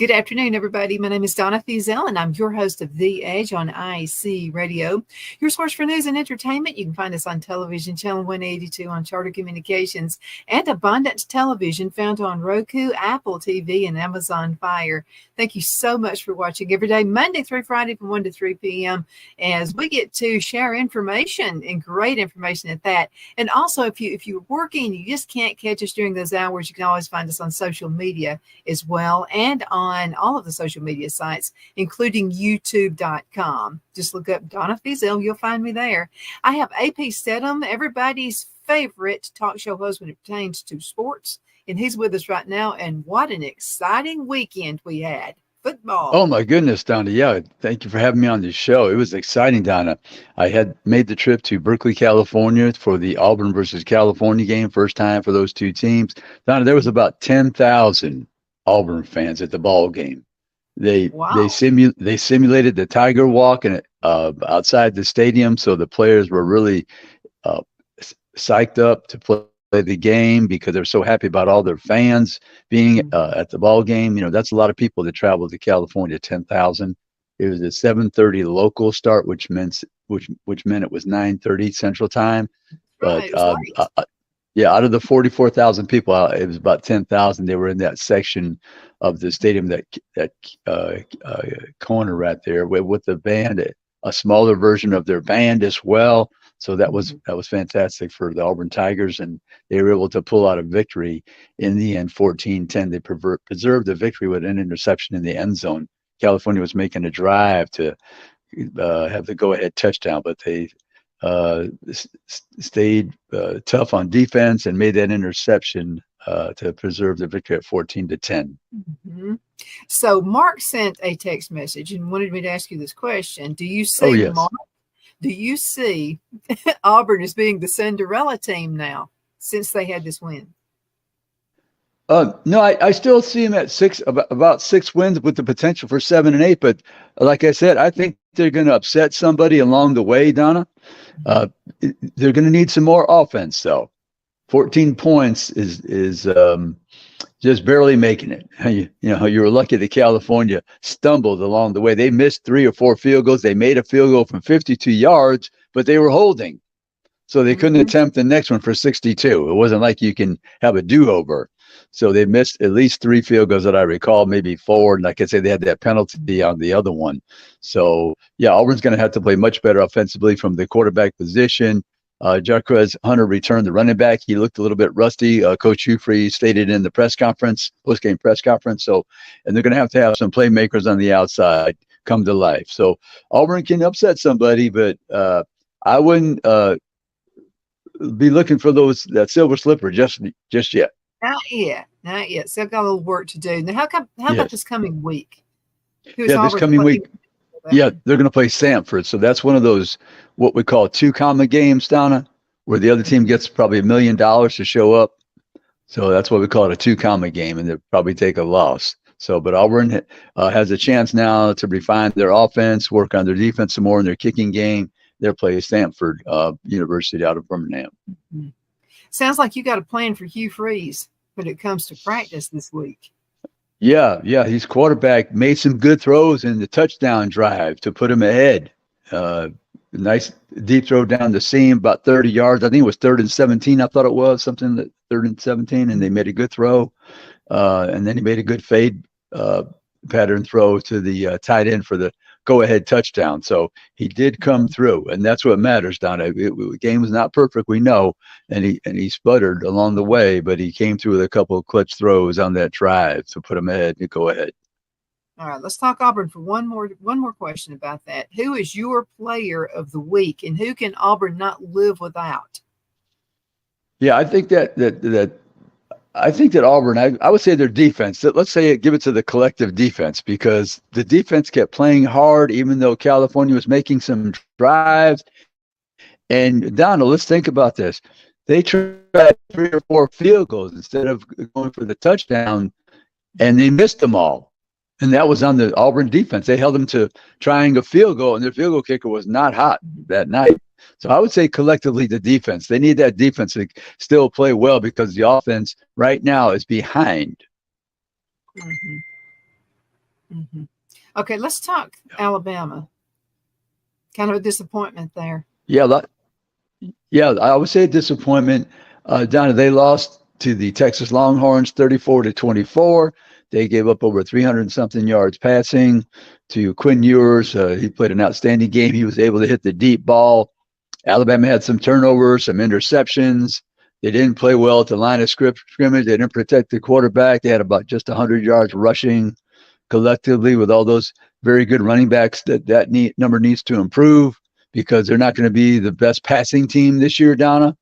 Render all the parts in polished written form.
Good afternoon, everybody. My name is Donna Fiesel, and I'm your host of The Edge on IC Radio, your source for news and entertainment. You can find us on television, channel 182 on Charter Communications, and Abundant Television, found on Roku, Apple TV, and Amazon Fire. Thank you so much for watching every day, Monday through Friday from 1 to 3 p.m., as we get to share information, and great information at that. And also, if you're working and you just can't catch us during those hours, you can always find us on social media as well, and on all of the social media sites, including youtube.com. Just look up Donna Fiesel, you'll find me there. I have AP Steadham, everybody's favorite talk show host when it pertains to sports, and he's with us right now. And what an exciting weekend we had. Football. Oh my goodness, Donna. Yeah, thank you for having me on this show. It was exciting, Donna. I had made the trip to Berkeley, California for the Auburn versus California game, first time for those two teams. Donna, there was about 10,000 Auburn fans at the ball game. They simulated the Tiger Walk and outside the stadium, so the players were really psyched up to play the game because they're so happy about all their fans being at the ball game. You know, that's a lot of people that travel to California. 10,000. It was a 7:30 local start, which meant it was 9:30 Central Time. But yeah, out of the 44,000 people, it was about 10,000. They were in that section of the stadium, that corner right there with the band, a smaller version of their band as well. So that was fantastic for the Auburn Tigers, and they were able to pull out a victory in the end, 14-10. They preserved the victory with an interception in the end zone. California was making a drive to have the go-ahead touchdown, but they stayed tough on defense and made that interception to preserve the victory at 14-10. Mm-hmm. So Mark sent a text message and wanted me to ask you this question. Do you see, yes. Mark, do you see Auburn as being the Cinderella team now since they had this win? No, I still see them at about 6 wins with the potential for 7 and 8. But like I said, I think they're going to upset somebody along the way, Donna. They're going to need some more offense, though. 14 points is just barely making it. You were lucky that California stumbled along the way. They missed 3 or 4 field goals. They made a field goal from 52 yards, but they were holding. So they couldn't attempt the next one for 62. It wasn't like you can have a do-over. So they missed at least 3 field goals that I recall, maybe 4. And like I said, they had that penalty on the other one. So, yeah, Auburn's going to have to play much better offensively from the quarterback position. Jarquez Hunter returned the running back. He looked a little bit rusty. Coach Hufrey stated in the post-game press conference. So, and they're going to have some playmakers on the outside come to life. So Auburn can upset somebody, but I wouldn't be looking for that silver slipper just yet. Not yet. So I've got a little work to do. Now, how about this coming week? This coming week. Yeah, they're going to play Samford. So that's one of those, what we call 2-comma games, Donna, where the other team gets probably $1 million to show up. So that's what we call it, a 2-comma game, and they'll probably take a loss. So, but Auburn has a chance now to refine their offense, work on their defense some more in their kicking game. They're playing Stanford University out of Birmingham. Mm-hmm. Sounds like you got a plan for Hugh Freeze when it comes to practice this week. Yeah. His quarterback made some good throws in the touchdown drive to put him ahead. Nice deep throw down the seam, about 30 yards. I think it was 3rd and 17. I thought it was something that 3rd and 17, and they made a good throw. And then he made a good fade pattern throw to the tight end for the go-ahead touchdown. So he did come through, and that's what matters, Donna. The game was not perfect, we know, and he sputtered along the way, but he came through with a couple of clutch throws on that drive to put him ahead and go ahead. All right, let's talk Auburn for one more question about that. Who is your player of the week, and who can Auburn not live without? Yeah, I think that Auburn, I would say their defense, let's say give it to the collective defense, because the defense kept playing hard, even though California was making some drives. And Donald, let's think about this. They tried 3 or 4 field goals instead of going for the touchdown, and they missed them all. And that was on the Auburn defense. They held them to trying a field goal, and their field goal kicker was not hot that night. So I would say collectively the defense. They need that defense to still play well, because the offense right now is behind. Mm-hmm. Mm-hmm. Okay, let's talk Alabama. Kind of a disappointment there. Yeah, yeah, I would say disappointment. Donna, they lost to the Texas Longhorns 34-24. They gave up over 300 and something yards passing to Quinn Ewers. He played an outstanding game. He was able to hit the deep ball. Alabama had some turnovers, some interceptions. They didn't play well at the line of scrimmage. They didn't protect the quarterback. They had about just 100 yards rushing collectively with all those very good running backs. That number needs to improve because they're not going to be the best passing team this year, Donna.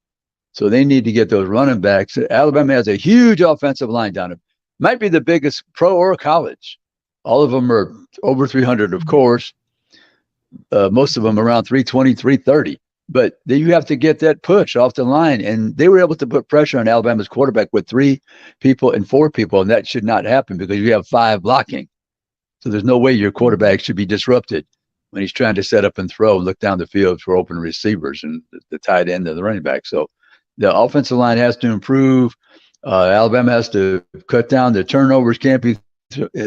So they need to get those running backs. Alabama has a huge offensive line, Donna. Might be the biggest pro or college. All of them are over 300, of course. Most of them around 320, 330. But you have to get that push off the line. And they were able to put pressure on Alabama's quarterback with 3 people and 4 people. And that should not happen because you have 5 blocking. So there's no way your quarterback should be disrupted when he's trying to set up and throw and look down the field for open receivers and the tight end and the running back. So the offensive line has to improve. Alabama has to cut down the turnovers, can't be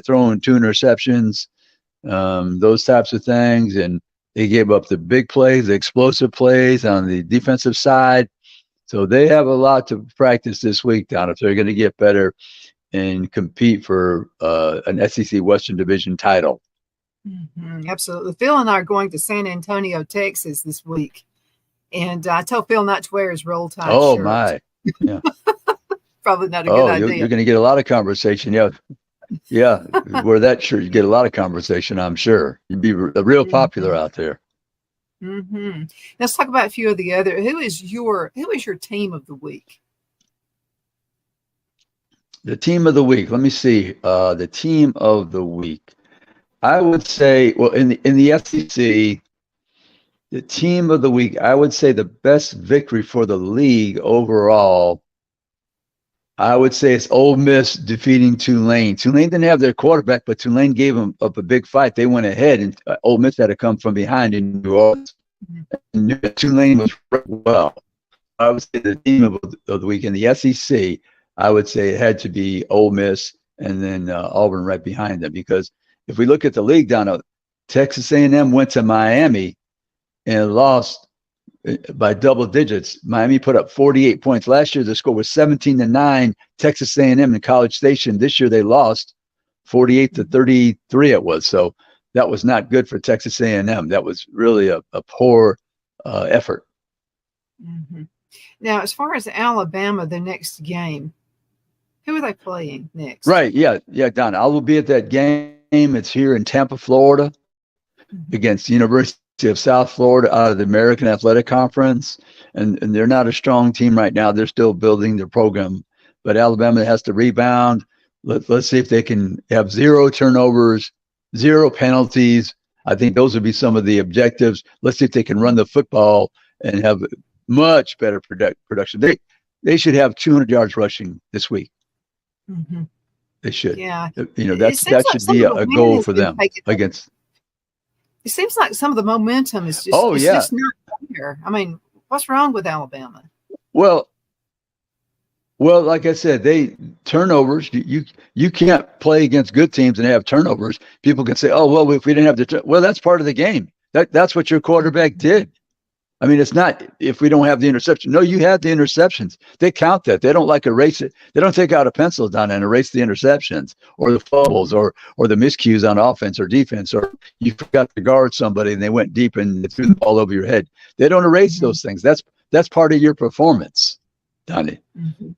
throwing 2 interceptions, those types of things. And they gave up the big plays, the explosive plays on the defensive side. So they have a lot to practice this week, Don, if they're going to get better and compete for an SEC Western Division title. Mm-hmm, absolutely. Phil and I are going to San Antonio, Texas this week. And I told Phil not to wear his roll tide shirt. Oh, my. Yeah. Probably not a good idea. You're going to get a lot of conversation. Yeah. Yeah. Wear that shirt, you get a lot of conversation, I'm sure. You'd be real popular out there. Mm-hmm. Let's talk about a few of the other. Who is your team of the week? The team of the week. Let me see. The team of the week. I would say, well, in the SEC, the team of the week, I would say the best victory for the league overall, I would say it's Ole Miss defeating Tulane. Tulane didn't have their quarterback, but Tulane gave them up a big fight. They went ahead, and Ole Miss had to come from behind in New Orleans. And Tulane was well. I would say the team of the week in the SEC, I would say it had to be Ole Miss and then Auburn right behind them. Because if we look at the league, Donna, Texas A&M went to Miami and lost by double digits. Miami put up 48 points. Last year, the score was 17-9. Texas A&M in College Station. This year, they lost 48-33. It was. So that was not good for Texas A&M. That was really a poor effort. Mm-hmm. Now, as far as Alabama, the next game, who are they playing next? Right. Yeah. Yeah, Don. I will be at that game. It's here in Tampa, Florida, against the University of South Florida out of the American Athletic Conference. And they're not a strong team right now. They're still building their program. But Alabama has to rebound. Let's see if they can have 0 turnovers, 0 penalties. I think those would be some of the objectives. Let's see if they can run the football and have much better production. They should have 200 yards rushing this week. Mm-hmm. They should. Yeah. That should be a goal for them against. It seems like some of the momentum is just, just not there. I mean, what's wrong with Alabama? Well, like I said, turnovers. You can't play against good teams and have turnovers. People can say, "Oh, well, if we didn't have that's part of the game. That's what your quarterback did." I mean, it's not if we don't have the interception. No, you had the interceptions. They count that. They don't erase it. They don't take out a pencil down and erase the interceptions or the fumbles or the miscues on offense or defense, or you forgot to guard somebody and they went deep and threw the ball over your head. They don't erase those things. That's part of your performance, Donnie. Mm-hmm.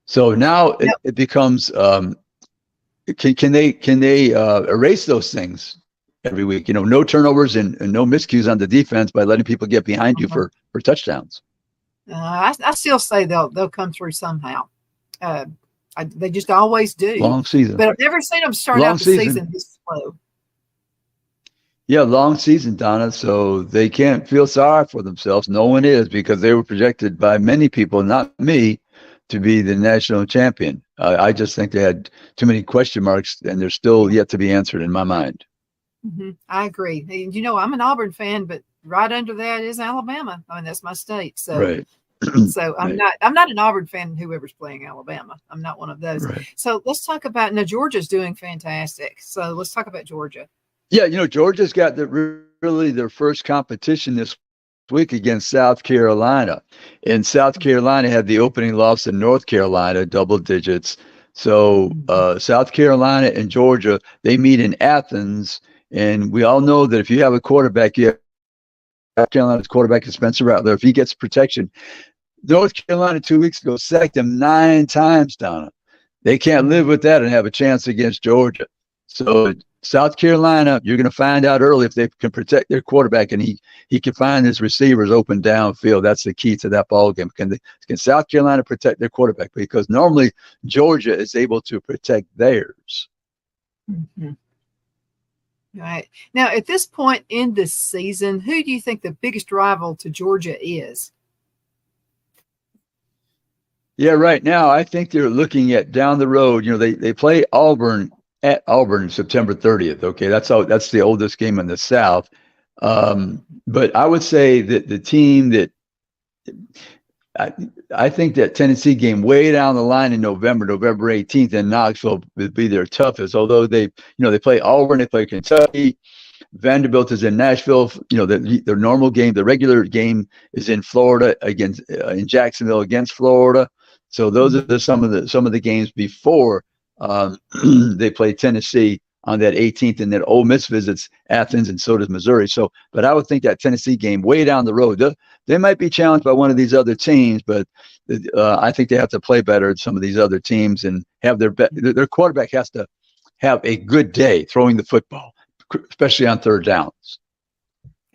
So now it becomes can they erase those things every week? No turnovers and no miscues on the defense by letting people get behind you for touchdowns. I still say they'll come through somehow. They just always do. Long season, but I've never seen them start out the season this slow. Yeah, long season, Donna. So they can't feel sorry for themselves. No one is, because they were projected by many people, not me, to be the national champion. I just think they had too many question marks, and they're still yet to be answered in my mind. Mm-hmm. I agree. And, I'm an Auburn fan, but right under that is Alabama. I mean, that's my state. So right. So I'm Right. not an Auburn fan, whoever's playing Alabama. I'm not one of those. Right. So let's talk about now Georgia's doing fantastic. So let's talk about Georgia. Yeah, Georgia's got really their first competition this week against South Carolina. And South Carolina had the opening loss in North Carolina, double digits. So Mhm. South Carolina and Georgia, they meet in Athens. And we all know that if you have a quarterback, you have South Carolina's quarterback is Spencer Rattler. If he gets protection, North Carolina 2 weeks ago sacked him 9 times, Donna. They can't live Mhm. with that and have a chance against Georgia. So South Carolina, you're going to find out early if they can protect their quarterback and he can find his receivers open downfield. That's the key to that ball game. Can South Carolina protect their quarterback? Because normally Georgia is able to protect theirs. Mhm. Right. Now, at this point in the season, who do you think the biggest rival to Georgia is? Yeah, right now I think they're looking at down the road. They play Auburn at Auburn September 30th. Okay, that's the oldest game in the South. But I would say that the team that I, I think that Tennessee game way down the line in November 18th in Knoxville would be their toughest. Although they play Auburn, they play Kentucky, Vanderbilt is in Nashville. The normal game, the regular game is in Florida against in Jacksonville against Florida. So those are Mhm. some of the games before um, they play Tennessee on that 18th, and then Ole Miss visits Athens, and so does Missouri. So, but I would think that Tennessee game way down the road, they might be challenged by one of these other teams, but I think they have to play better than some of these other teams and have their quarterback has to have a good day throwing the football, especially on third downs.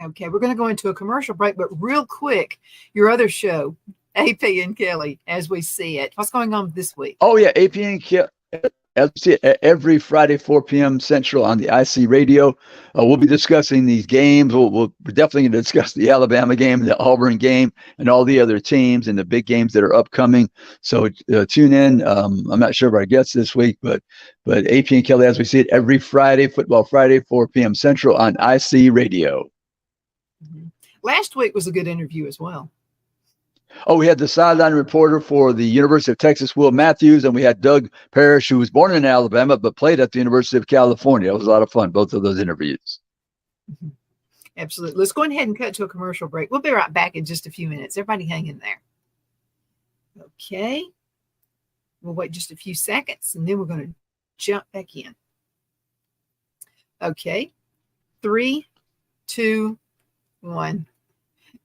Okay, we're going to go into a commercial break, but real quick, your other show, AP and Kelly, as we see it. What's going on this week? Oh yeah, APN as we see it, every Friday 4 p.m. Central on the IC radio. We'll be discussing these games. We're definitely going to discuss the Alabama game, the Auburn game, and all the other teams and the big games that are upcoming. So tune in. I'm not sure of our guests this week, but AP and Kelly, as we see it, every Friday, Football Friday, 4 p.m. Central on IC radio. Mhm. Last week was a good interview as well. Oh, we had the sideline reporter for the University of Texas, Will Matthews, and we had Doug Parrish, who was born in Alabama but played at the University of California. It was a lot of fun, both of those interviews. Mhm. Absolutely. Let's go ahead and cut to a commercial break. We'll be right back in just a few minutes. Everybody hang in there. Okay. We'll wait just a few seconds and then we're going to jump back in. Okay. 3, 2, 1.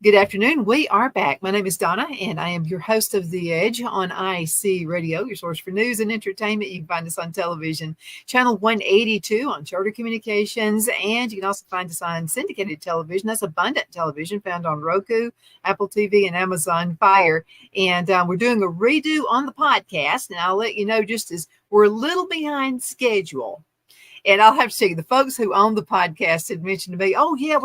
Good afternoon. We are back. My name is Donna, and I am your host of The Edge on IC Radio, your source for news and entertainment. You can find us on television, channel 182 on Charter Communications, and you can also find us on syndicated television. That's Abundant Television, found on Roku, Apple TV, and Amazon Fire. And we're doing a redo on the podcast, and I'll let you know just as we're a little behind schedule. And I'll have to say, the folks who own the podcast had mentioned to me, oh, yeah,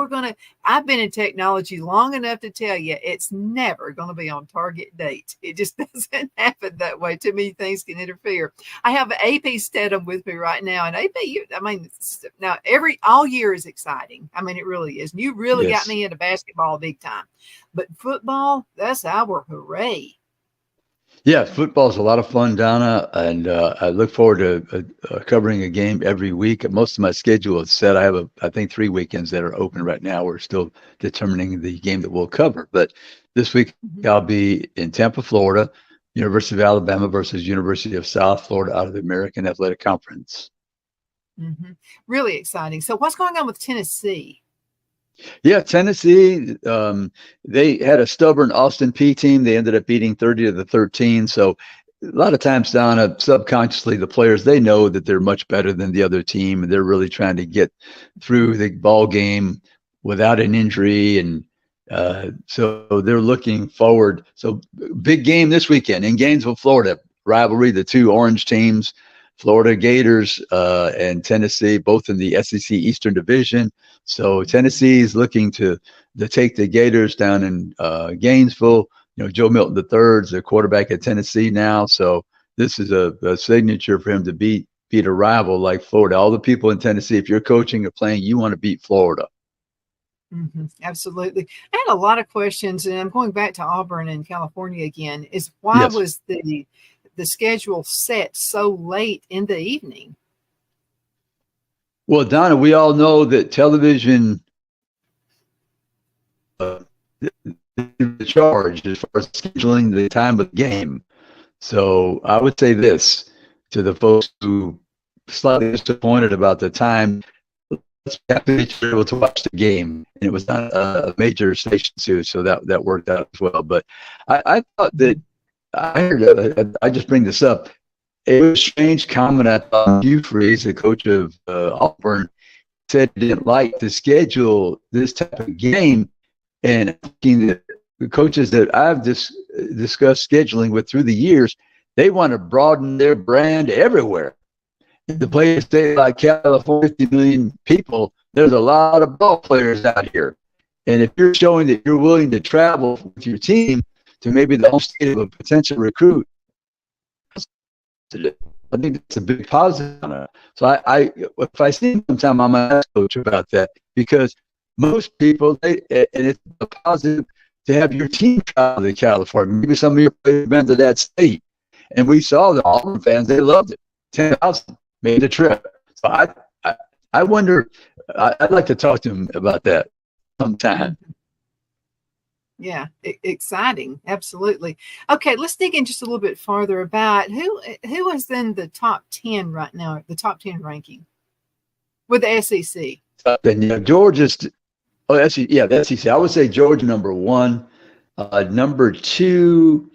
I've been in technology long enough to tell you it's never going to be on target date. It just doesn't happen that way. Too many things can interfere. I have AP Steadham with me right now. And AP, now all year is exciting. I mean, it really is. And you really got Yes. me into basketball big time. But football, that's our hooray. Yeah, football's a lot of fun, Donna, and I look forward to covering a game every week. Most of my schedule is set. I have, I think, 3 weekends that are open right now. We're still determining the game that we'll cover. But this week Mhm. I'll be in Tampa, Florida, University of Alabama versus University of South Florida out of the American Athletic Conference. Mhm. Really exciting. So, what's going on with Tennessee? Yeah, Tennessee, they had a stubborn Austin P team. They ended up beating 30-13. So a lot of times down subconsciously, the players, they know that they're much better than the other team, and they're really trying to get through the ball game without an injury. And so they're looking forward. So big game this weekend in Gainesville, Florida. Rivalry, the two orange teams, Florida Gators and Tennessee, both in the SEC Eastern Division. So Tennessee is looking to take the Gators down in Gainesville. Joe Milton III is the quarterback at Tennessee now. So this is a signature for him to beat a rival like Florida. All the people in Tennessee, if you're coaching or playing, you want to beat Florida. Absolutely. I had a lot of questions, and I'm going back to Auburn and California again. Is why Yes. was the schedule set so late in the evening? Well, Donna, we all know that television uh, the charge as far as scheduling the time of the game. So I would say this to the folks who slightly disappointed about the time. Let's happy that you're able to watch the game. And it was not a major station too, so that worked out as well. But I thought that I heard. I just bring this up. It was a strange comment. I thought Hugh Freeze, the coach of Auburn, said he didn't like to schedule this type of game. And the coaches that I've discussed scheduling with through the years, they want to broaden their brand everywhere. In the players state like California, 50 million people, there's a lot of ball players out here. And if you're showing that you're willing to travel with your team to maybe the home state of a potential recruit, I think that's a big positive. So if I see him sometime, I'm going to ask coach about that, because most people, and it's a positive to have your team travel to California. Maybe some of your players have been to that state. And we saw the Auburn fans, they loved it. 10,000 made the trip. So I wonder, I'd like to talk to him about that sometime. Yeah, exciting. Absolutely. Okay, let's dig in just a little bit farther about who is in the top 10 right now, the top 10 ranking with the SEC. And Georgia's, the SEC. I would say Georgia number one. Number two,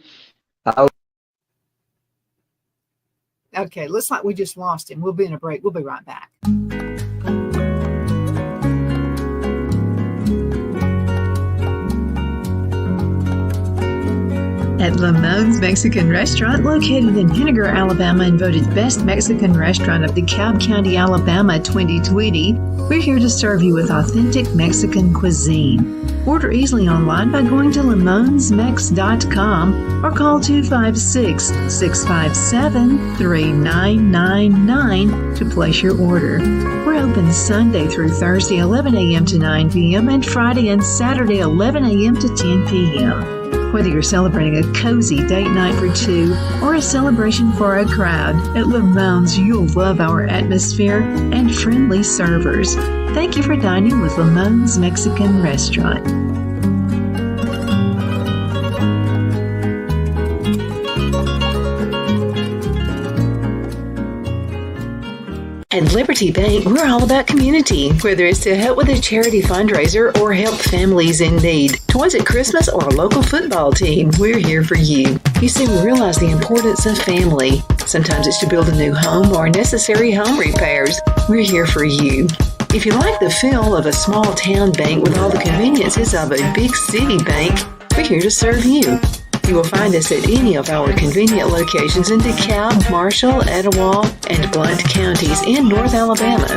okay, looks like we just lost him. We'll be in a break. We'll be right back. At Lamone's Mexican Restaurant, located in Henniger, Alabama, and voted Best Mexican Restaurant of DeKalb County, Alabama 2020, we're here to serve you with authentic Mexican cuisine. Order easily online by going to lamonsmex.com or call 256-657-3999 to place your order. We're open Sunday through Thursday, 11 a.m. to 9 p.m. and Friday and Saturday, 11 a.m. to 10 p.m. Whether you're celebrating a cozy date night for two or a celebration for a crowd, at Lamone's you'll love our atmosphere and friendly servers. Thank you for dining with Lamone's Mexican Restaurant. At Liberty Bank, we're all about community, whether it's to help with a charity fundraiser or help families in need. Toys at Christmas or a local football team, we're here for you. You see, we realize the importance of family. Sometimes it's to build a new home or necessary home repairs. We're here for you. If you like the feel of a small town bank with all the conveniences of a big city bank, we're here to serve you. You will find us at any of our convenient locations in DeKalb, Marshall, Etowah, and Blount counties in North Alabama.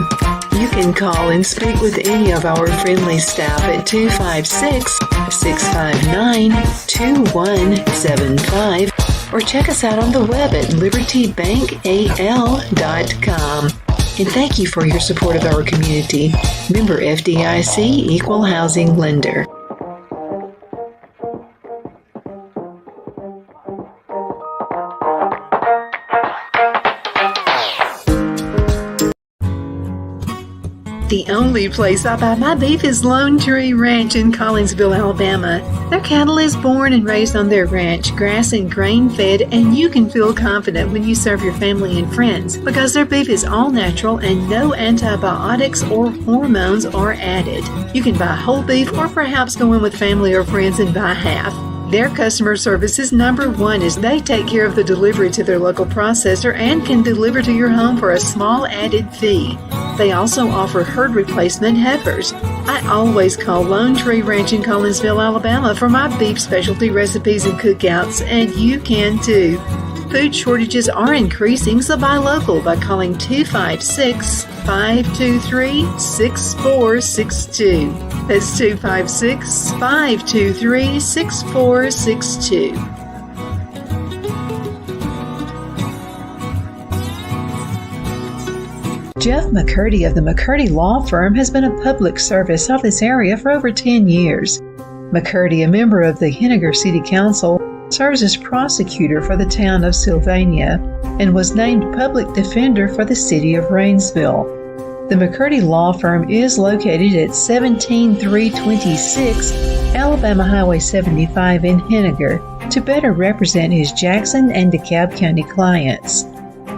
You can call and speak with any of our friendly staff at 256-659-2175 or check us out on the web at libertybankal.com. And thank you for your support of our community. Member FDIC Equal Housing Lender. The only place I buy my beef is Lone Tree Ranch in Collinsville, Alabama. Their cattle is born and raised on their ranch, grass and grain fed, and you can feel confident when you serve your family and friends because their beef is all natural and no antibiotics or hormones are added. You can buy whole beef or perhaps go in with family or friends and buy half. Their customer service is number one as they take care of the delivery to their local processor and can deliver to your home for a small added fee. They also offer herd replacement heifers. I always call Lone Tree Ranch in Collinsville, Alabama for my beef specialty recipes and cookouts, and you can too. Food shortages are increasing, so buy local by calling 256-523-6462. That's 256-523-6462. Jeff McCurdy of the McCurdy Law Firm has been a public service of this area for over 10 years. McCurdy, a member of the Henniger City Council, serves as prosecutor for the town of Sylvania and was named public defender for the city of Rainsville. The McCurdy Law Firm is located at 17326 Alabama Highway 75 in Henniger to better represent his Jackson and DeKalb County clients.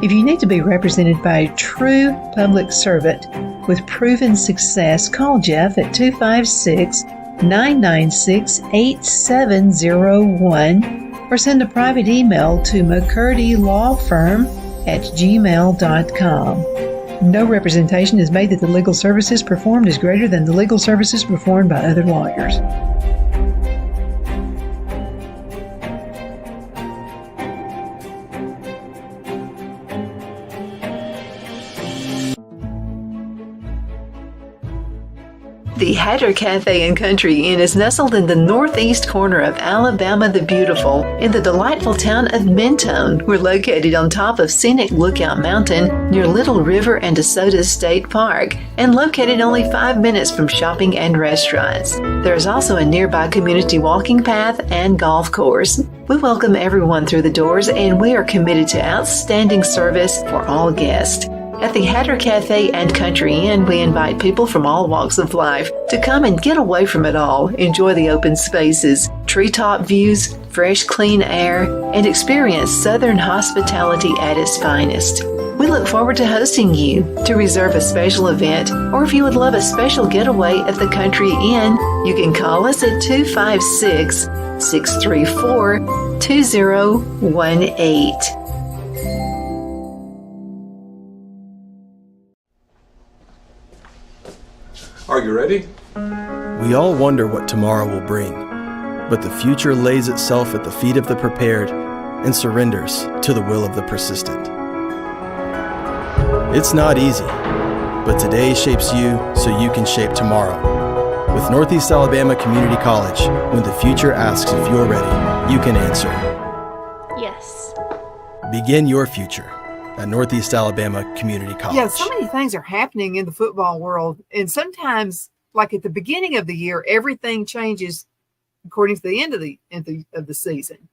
If you need to be represented by a true public servant with proven success, call Jeff at 256-996-8701 or send a private email to mccurdylawfirm@gmail.com. No representation is made that the legal services performed is greater than the legal services performed by other lawyers. The Hatter Cafe and Country Inn is nestled in the northeast corner of Alabama the Beautiful in the delightful town of Mentone. We're located on top of scenic Lookout Mountain near Little River and DeSoto State Park and located only 5 minutes from shopping and restaurants. There is also a nearby community walking path and golf course. We welcome everyone through the doors and we are committed to outstanding service for all guests. At the Hatter Cafe and Country Inn, we invite people from all walks of life to come and get away from it all, enjoy the open spaces, treetop views, fresh, clean air, and experience Southern hospitality at its finest. We look forward to hosting you. To reserve a special event, or if you would love a special getaway at the Country Inn, you can call us at 256-634-2018. Are you ready? We all wonder what tomorrow will bring, but the future lays itself at the feet of the prepared and surrenders to the will of the persistent. It's not easy, but today shapes you so you can shape tomorrow. With Northeast Alabama Community College, when the future asks if you're ready, you can answer yes. Begin your future at Northeast Alabama Community College. Yeah, so many things are happening in the football world. And sometimes, like at the beginning of the year, everything changes according to the end of the season.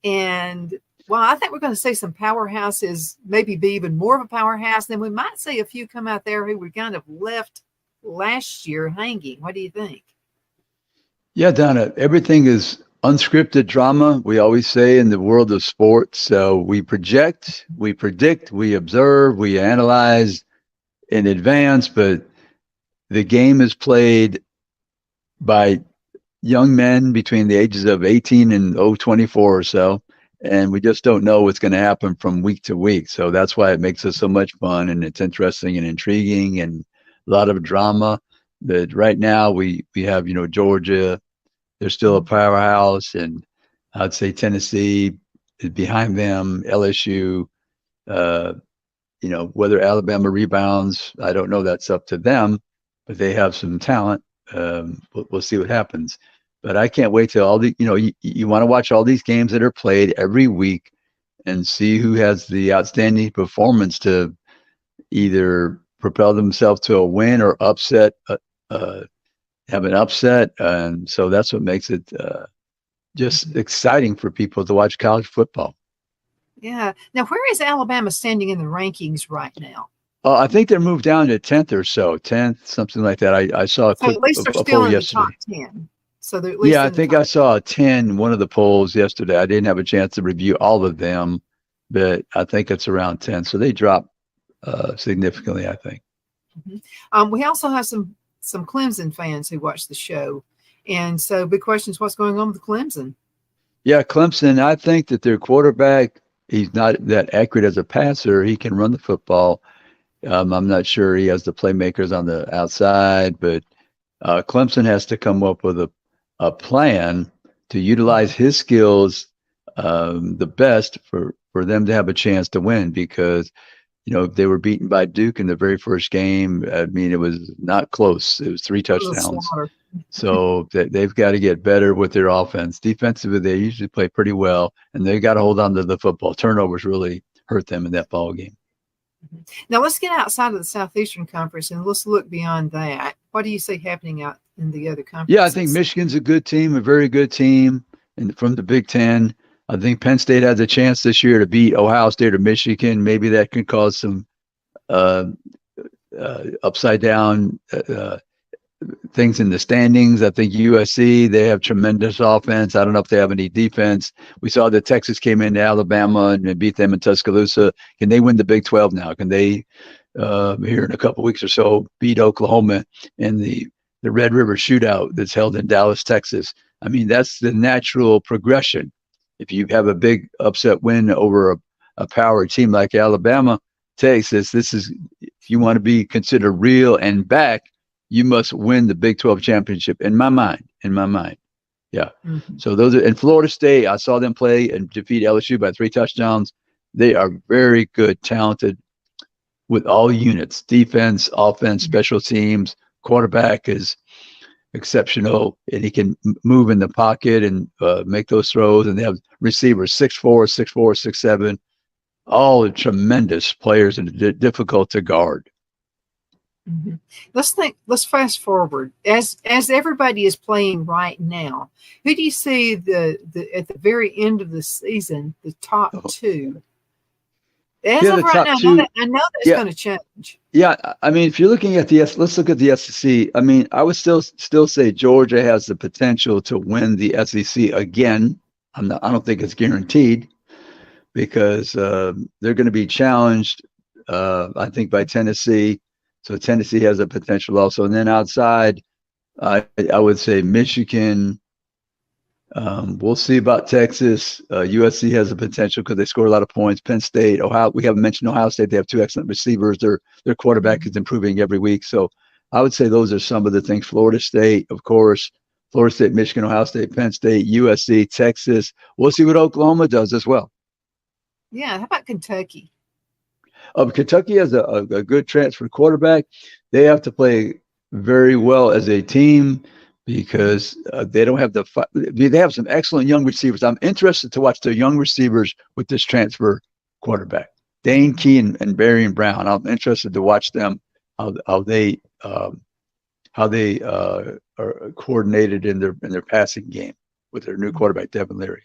And well, I think we're going to see some powerhouses maybe be even more of a powerhouse. Then we might see a few come out there who we kind of left last year hanging. What do you think? Yeah, Donna, everything is unscripted drama, we always say in the world of sports. So we project, we predict, we observe, we analyze in advance, but the game is played by young men between the ages of 18 and 24 or so. And we just don't know what's going to happen from week to week. So that's why it makes it so much fun, and it's interesting and intriguing and a lot of drama. But right now we have, Georgia, they're still a powerhouse, and I'd say Tennessee is behind them, LSU, whether Alabama rebounds, I don't know. That's up to them, but they have some talent. We'll see what happens. But I can't wait till all the, you want to watch all these games that are played every week and see who has the outstanding performance to either propel themselves to a win or upset, have an upset. And so that's what makes it just exciting for people to watch college football. Yeah. Now, where is Alabama standing in the rankings right now? I think they're moved down to 10th or so, 10th, something like that. I saw a So at least they're still in the top 10. So they're at least I think I saw a 10 in one of the polls yesterday. I didn't have a chance to review all of them, but I think it's around 10. So they dropped significantly, I think. Mm-hmm. We also have some Clemson fans who watch the show. And so big question is what's going on with Clemson? Yeah, Clemson, I think that their quarterback, he's not that accurate as a passer. He can run the football. I'm not sure he has the playmakers on the outside, but Clemson has to come up with a plan to utilize his skills the best for them to have a chance to win, because they were beaten by Duke in the very first game. I mean, it was not close. It was 3 touchdowns. So they've got to get better with their offense. Defensively, they usually play pretty well, and they've got to hold on to the football. Turnovers really hurt them in that ball game. Now let's get outside of the Southeastern Conference and let's look beyond that. What do you see happening out in the other conferences? Yeah, I think Michigan's a good team, a very good team, and from the Big Ten. I think Penn State has a chance this year to beat Ohio State or Michigan. Maybe that could cause some upside down things in the standings. I think USC, they have tremendous offense. I don't know if they have any defense. We saw that Texas came into Alabama and beat them in Tuscaloosa. Can they win the Big 12 now? Can they, here in a couple of weeks or so, beat Oklahoma in the Red River Shootout that's held in Dallas, Texas? I mean, that's the natural progression. If you have a big upset win over a power team like Alabama, Texas, this is, if you want to be considered real and back, you must win the Big 12 championship in my mind. Yeah. Mm-hmm. So those are, in Florida State, I saw them play and defeat LSU by 3 touchdowns. They are very good, talented with all units, defense, offense, special teams. Quarterback is exceptional, and he can move in the pocket and make those throws. And they have receivers 6'4", 6'4", 6'7", all tremendous players and difficult to guard. Mm-hmm. Let's fast forward as everybody is playing right now. Who do you see the at the very end of the season, the top two? As of right now, I know that's going to change. Yeah, I mean, if you're looking at let's look at the SEC. I mean, I would still say Georgia has the potential to win the SEC again. I don't think it's guaranteed because they're going to be challenged, I think, by Tennessee. So Tennessee has a potential also. And then outside, I would say Michigan. We'll see about Texas. USC has a potential because they score a lot of points. Penn State, Ohio. We haven't mentioned Ohio State. They have 2 excellent receivers. Their quarterback is improving every week. So I would say those are some of the things. Florida State, of course. Florida State, Michigan, Ohio State, Penn State, USC, Texas. We'll see what Oklahoma does as well. Yeah. How about Kentucky? Kentucky has a good transfer quarterback. They have to play very well as a team because they don't have they have some excellent young receivers. I'm interested to watch their young receivers with this transfer quarterback, Dane Key and Barian Brown. I'm interested to watch them, how they are coordinated in their passing game with their new quarterback, Devin Leary.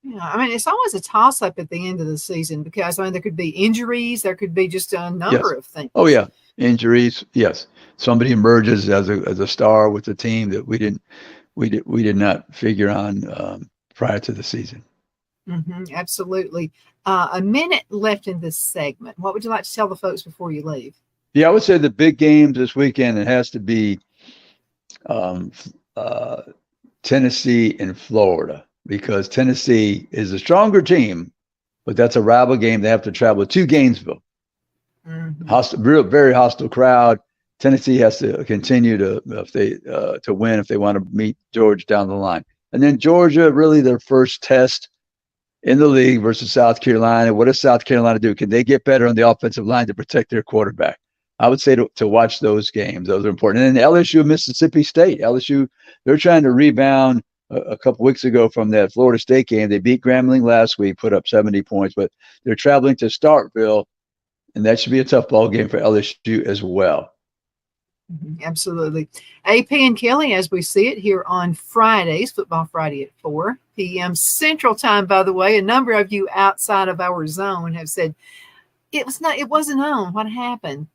Yeah, I mean, it's always a toss-up at the end of the season because, I mean, there could be injuries. There could be just a number of things. Oh, yeah. Injuries. Yes. Somebody emerges as a star with the team that we did not figure on prior to the season. Mm-hmm, absolutely. A minute left in this segment. What would you like to tell the folks before you leave? Yeah, I would say the big games this weekend, it has to be Tennessee and Florida. Because Tennessee is a stronger team, but that's a rival game. They have to travel to Gainesville. Mm-hmm. Very hostile crowd. Tennessee has to continue to win if they want to meet Georgia down the line. And then Georgia, really their first test in the league versus South Carolina. What does South Carolina do? Can they get better on the offensive line to protect their quarterback? I would say to watch those games. Those are important. And then LSU, Mississippi State. LSU, they're trying to rebound a couple weeks ago from that Florida State game. They beat Grambling last week, put up 70 points, but they're traveling to Starkville, and that should be a tough ball game for LSU as well. Absolutely. AP and Kelly, as we see it here on Fridays, Football Friday at 4 p.m. Central Time, by the way. A number of you outside of our zone have said, it wasn't on. What happened?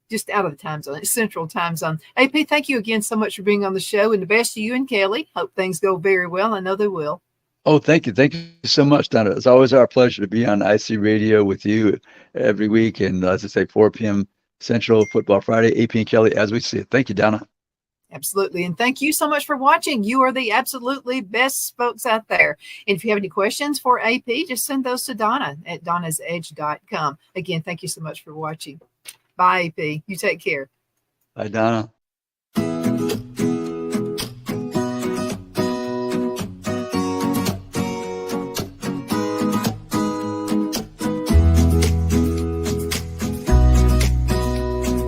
Just out of the time zone, Central Time Zone. AP, thank you again so much for being on the show, and the best to you and Kelly. Hope things go very well. I know they will. Oh, thank you. Thank you so much, Donna. It's always our pleasure to be on IC Radio with you every week. And as I say, 4 p.m. Central, Football Friday, AP and Kelly, as we see it. Thank you, Donna. Absolutely. And thank you so much for watching. You are the absolutely best folks out there. And if you have any questions for AP, just send those to Donna at donnasedge.com. Again, thank you so much for watching. Bye, AP. You take care. Bye, Donna.